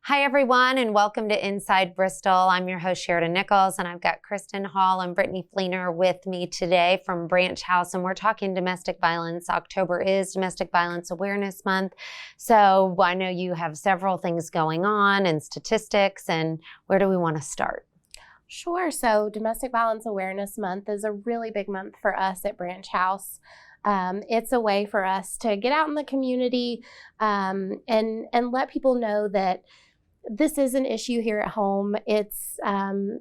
Hi, everyone, and welcome to Inside Bristol. I'm your host, Sheridan Nichols, and I've got Kristen Hall and Brittany Fleener with me today from Branch House, and we're talking domestic violence. October is Domestic Violence Awareness Month, so I know you have several things going on and statistics, and where do we want to start? Sure. So Domestic Violence Awareness Month is a really big month for us at Branch House. It's a way for us to get out in the community and let people know that this is an issue here at home. It's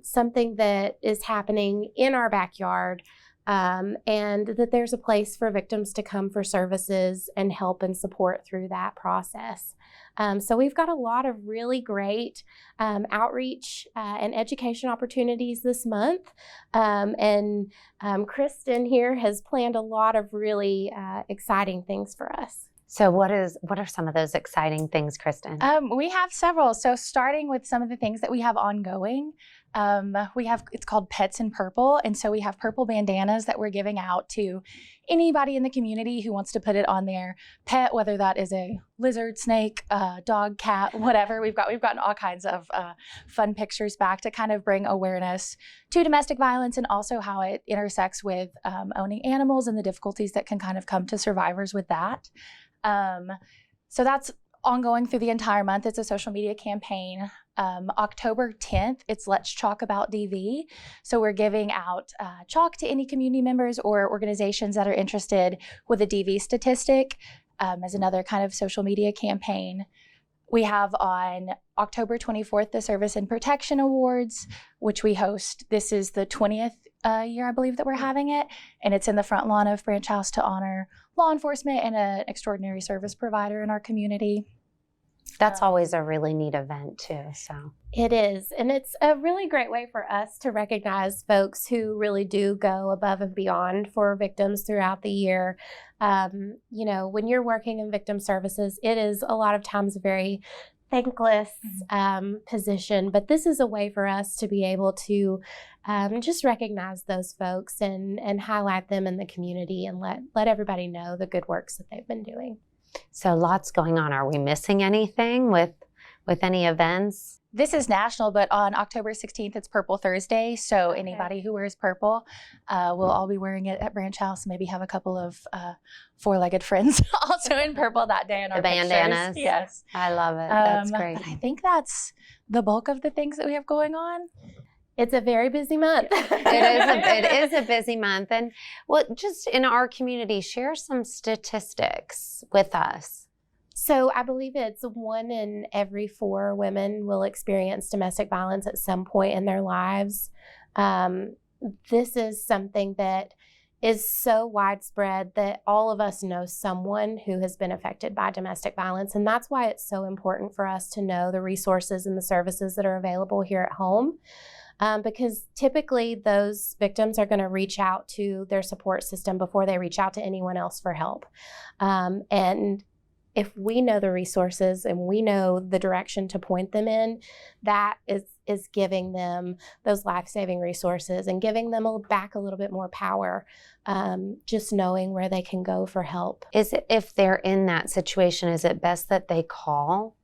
something that is happening in our backyard, and that there's a place for victims to come for services and help and support through that process. So we've got a lot of really great outreach and education opportunities this month. Kristen here has planned a lot of really exciting things for us. So what are some of those exciting things, Kristen? We have several. So starting with some of the things that we have ongoing, it's called Pets in Purple. And so we have purple bandanas that we're giving out to anybody in the community who wants to put it on their pet, whether that is a lizard, snake, dog, cat, whatever. We've gotten all kinds of fun pictures back to kind of bring awareness to domestic violence and also how it intersects with owning animals and the difficulties that can kind of come to survivors with that. So that's ongoing through the entire month. It's a social media campaign. October 10th, it's Let's Chalk About DV. So we're giving out chalk to any community members or organizations that are interested with a DV statistic as another kind of social media campaign. We have on October 24th, the Service and Protection Awards, which we host. This is the 20th year, I believe, that we're having it. And it's in the front lawn of Branch House to honor law enforcement and an extraordinary service provider in our community. That's always a really neat event too. So it is, and it's a really great way for us to recognize folks who really do go above and beyond for victims throughout the year. When you're working in victim services, it is a lot of times a very thankless position, but this is a way for us to be able to just recognize those folks and highlight them in the community and let everybody know the good works that they've been doing. So lots going on. Are we missing anything with any events? This is national, but on October 16th, it's Purple Thursday. So anybody who wears purple will all be wearing it at Branch House. Maybe have a couple of four-legged friends also in purple that day in our bandanas. Pictures. Yes. I love it. That's great. I think that's the bulk of the things that we have going on. It's a very busy month. It is a busy month. And just in our community, share some statistics with us. So I believe it's 1 in every 4 women will experience domestic violence at some point in their lives. This is something that is so widespread that all of us know someone who has been affected by domestic violence. And that's why it's so important for us to know the resources and the services that are available here at home. Because typically those victims are going to reach out to their support system before they reach out to anyone else for help. And if we know the resources and we know the direction to point them in, that is giving them those life-saving resources and giving them back a little bit more power, just knowing where they can go for help. If they're in that situation, is it best that they call?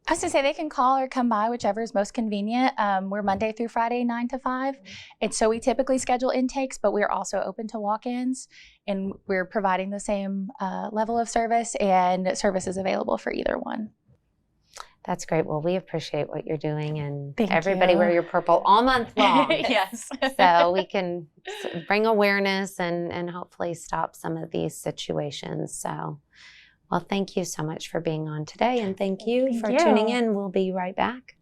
I was going to say they can call or come by, whichever is most convenient. We're Monday through Friday, 9 to 5. And so we typically schedule intakes, but we're also open to walk-ins. And we're providing the same level of service, and services available for either one. That's great. Well, we appreciate what you're doing, and Thank everybody you. Wear your purple all month long. Yes. So we can bring awareness and hopefully stop some of these situations. So, well, thank you so much for being on today, and thank you for tuning in. We'll be right back.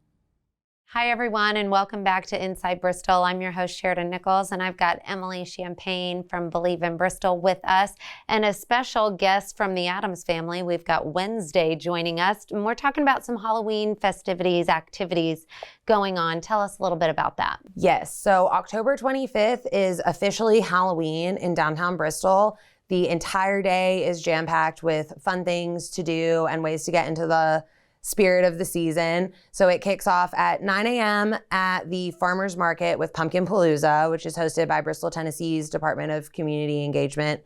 Hi, everyone, and welcome back to Inside Bristol. I'm your host, Sheridan Nichols, and I've got Emily Champagne from Believe in Bristol with us, and a special guest from the Addams family. We've got Wednesday joining us, and we're talking about some Halloween festivities, activities going on. Tell us a little bit about that. Yes, so October 25th is officially Halloween in downtown Bristol. The entire day is jam-packed with fun things to do and ways to get into the spirit of the season. So it kicks off at 9 a.m. at the Farmers Market with Pumpkin Palooza, which is hosted by Bristol, Tennessee's Department of Community Engagement.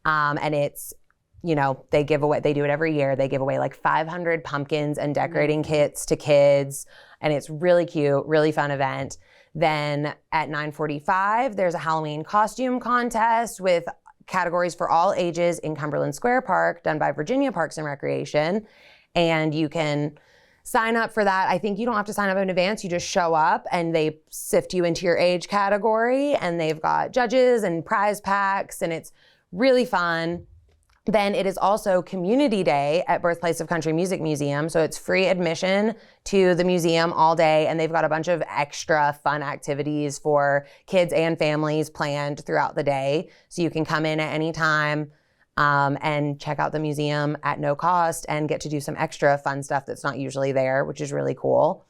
And it's they do it every year. They give away like 500 pumpkins and decorating kits to kids. And it's really cute, really fun event. Then at 9:45, there's a Halloween costume contest with categories for all ages in Cumberland Square Park, done by Virginia Parks and Recreation. And you can sign up for that. I think you don't have to sign up in advance. You just show up and they sift you into your age category, and they've got judges and prize packs, and it's really fun. Then it is also Community Day at Birthplace of Country Music Museum. So it's free admission to the museum all day, and they've got a bunch of extra fun activities for kids and families planned throughout the day. So you can come in at any time and check out the museum at no cost and get to do some extra fun stuff that's not usually there, which is really cool.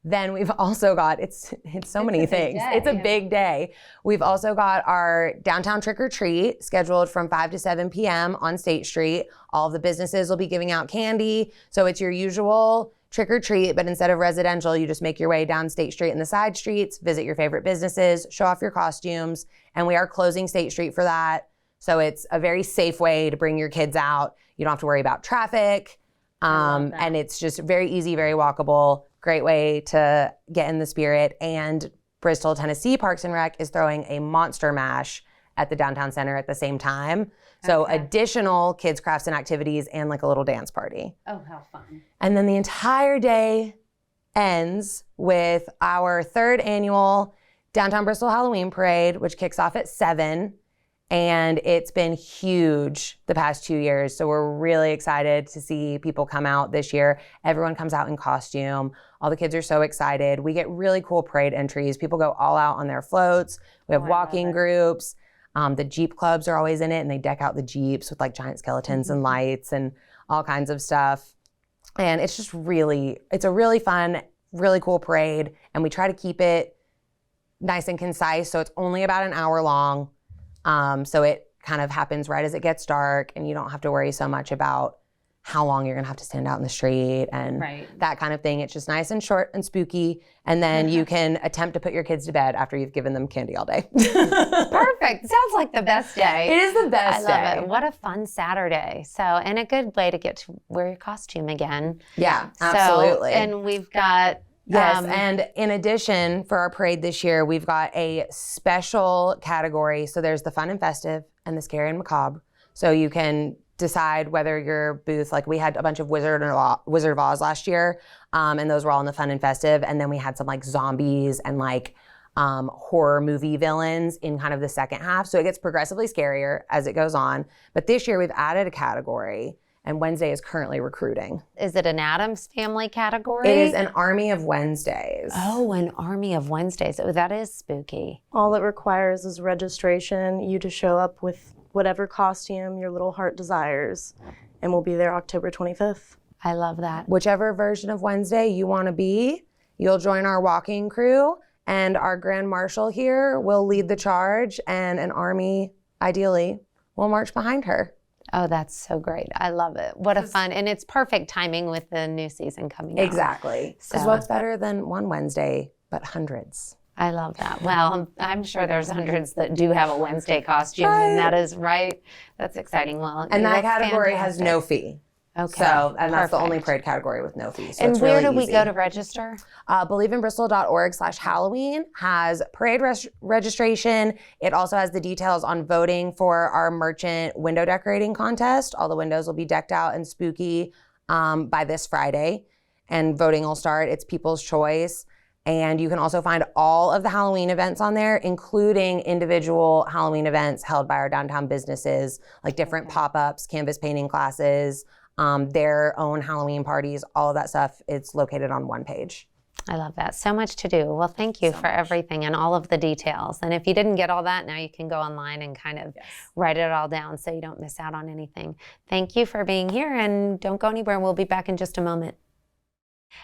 Then we've also got, it's so many things. It's a big day. We've also got our downtown trick or treat scheduled from 5 to 7 p.m. on State Street. All of the businesses will be giving out candy. So it's your usual trick or treat, but instead of residential, you just make your way down State Street in the side streets, visit your favorite businesses, show off your costumes. And we are closing State Street for that. So it's a very safe way to bring your kids out. You don't have to worry about traffic. And it's just very easy, very walkable. Great way to get in the spirit. And Bristol, Tennessee Parks and Rec is throwing a monster mash at the downtown center at the same time. So additional kids, crafts, and activities, and like a little dance party. Oh, how fun. And then the entire day ends with our 3rd annual Downtown Bristol Halloween Parade, which kicks off at 7. And it's been huge the past 2 years. So we're really excited to see people come out this year. Everyone comes out in costume. All the kids are so excited. We get really cool parade entries. People go all out on their floats. We have walking groups. The Jeep clubs are always in it, and they deck out the Jeeps with like giant skeletons and lights and all kinds of stuff. And it's just it's a really fun, really cool parade. And we try to keep it nice and concise. So it's only about an hour long. So it kind of happens right as it gets dark, and you don't have to worry so much about how long you're gonna have to stand out in the street and that kind of thing. It's just nice and short and spooky. And then you can attempt to put your kids to bed after you've given them candy all day. Perfect. Sounds like the best day. It is the best day. I love it. What a fun Saturday. So, and a good way to get to wear your costume again. Yeah, absolutely. So, and we've got Yes, and in addition, for our parade this year, we've got a special category. So there's the fun and festive and the scary and macabre. So you can decide whether your booth, like we had a bunch of Wizard of Oz last year, and those were all in the fun and festive. And then we had some like zombies and like horror movie villains in kind of the second half. So it gets progressively scarier as it goes on. But this year we've added a category. And Wednesday is currently recruiting. Is it an Addams Family category? It is an Army of Wednesdays. Oh, an Army of Wednesdays. Oh, that is spooky. All it requires is registration, you to show up with whatever costume your little heart desires, and we'll be there October 25th. I love that. Whichever version of Wednesday you want to be, you'll join our walking crew, and our Grand Marshal here will lead the charge, and an army, ideally, will march behind her. Oh, that's so great. I love it. What a fun, and it's perfect timing with the new season coming out. Exactly. Because what's better than one Wednesday, but hundreds? I love that. Well, I'm sure there's hundreds that do have a Wednesday costume, and that is right. That's exciting. Well, and that category has no fee. Okay. So, and that's the only parade category with no fee. So and it's where really do we easy. go to register? BelieveInBristol.org/Halloween has parade registration. It also has the details on voting for our merchant window decorating contest. All the windows will be decked out and spooky by this Friday, and voting will start. It's people's choice. And you can also find all of the Halloween events on there, including individual Halloween events held by our downtown businesses, like different pop-ups, canvas painting classes, their own Halloween parties, all of that stuff. It's located on one page. I love that. So much to do. Well, thank you for everything and all of the details. And if you didn't get all that, now you can go online and kind of write it all down so you don't miss out on anything. Thank you for being here, and don't go anywhere. We'll be back in just a moment.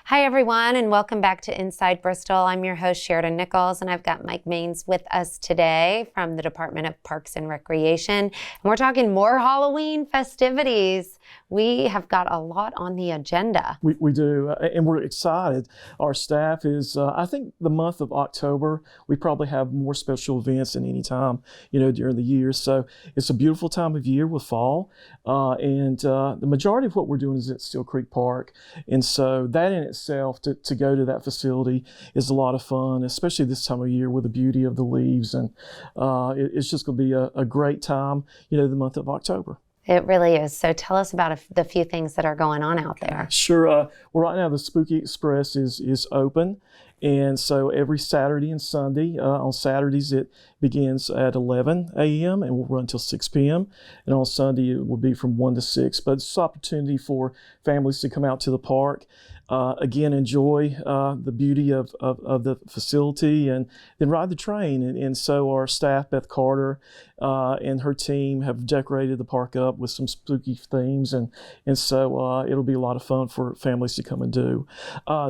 Hi, everyone, and welcome back to Inside Bristol. I'm your host, Sheridan Nichols, and I've got Mike Maines with us today from the Department of Parks and Recreation. And we're talking more Halloween festivities we have got a lot on the agenda. We do, and we're excited. Our staff is, I think the month of October, we probably have more special events than any time, during the year. So it's a beautiful time of year with fall. And the majority of what we're doing is at Steel Creek Park. And so that in itself, to go to that facility is a lot of fun, especially this time of year with the beauty of the leaves. And it's just going to be a great time, the month of October. It really is. So tell us about the few things that are going on out there. Sure. Well, right now the Spooky Express is open. And so every Saturday and Sunday, on Saturdays it begins at 11 a.m. and will run till 6 p.m. And on Sunday it will be from 1 to 6. But it's an opportunity for families to come out to the park. Again, enjoy the beauty of the facility and then ride the train. And so our staff, Beth Carter and her team, have decorated the park up with some spooky themes. And so it'll be a lot of fun for families to come and do.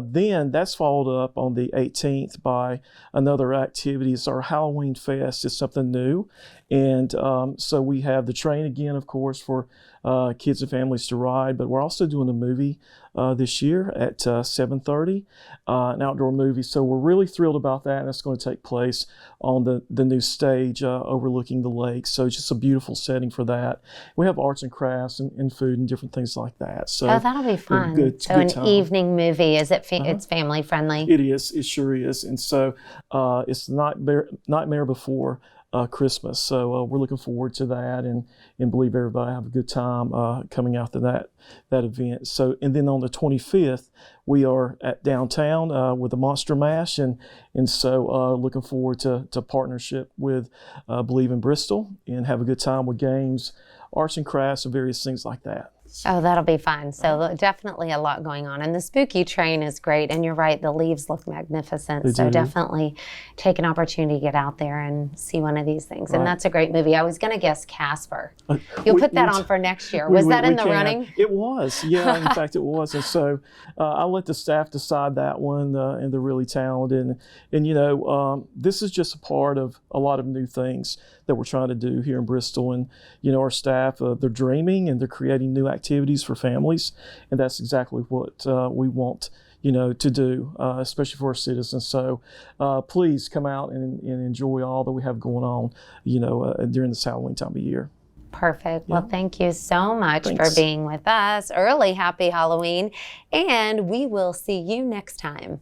Then that's followed up on the 18th by another activity. It's our Halloween Fest. It's something new. And so we have the train again, of course, for kids and families to ride. But we're also doing a movie this year at 7:30, an outdoor movie. So we're really thrilled about that. And it's going to take place on the new stage overlooking the lake. So it's just a beautiful setting for that. We have arts and crafts and food and different things like that. So that'll be fun. So an evening movie. Is it? It's family friendly. It is. It sure is. And so it's the Nightmare Before Christmas. So we're looking forward to that and believe everybody have a good time coming out to that event. So, and then on the 25th, we are at downtown with the Monster Mash. And so looking forward to partnership with Believe in Bristol and have a good time with games, arts and crafts, and various things like that. Oh, that'll be fun. So definitely a lot going on. And the spooky train is great. And you're right, the leaves look magnificent. So definitely take an opportunity to get out there and see one of these things. Right. And that's a great movie. I was going to guess Casper. You'll put that on for next year. Was that in the running? It was. Yeah, in fact, it was. And so I'll let the staff decide that one, and they're really talented. And this is just a part of a lot of new things that we're trying to do here in Bristol. And, our staff, they're dreaming and they're creating new activities for families. And that's exactly what we want, to do, especially for our citizens. So please come out and enjoy all that we have going on, during this Halloween time of year. Perfect. Well, thank you so much for being with us. Early Happy Halloween. And we will see you next time.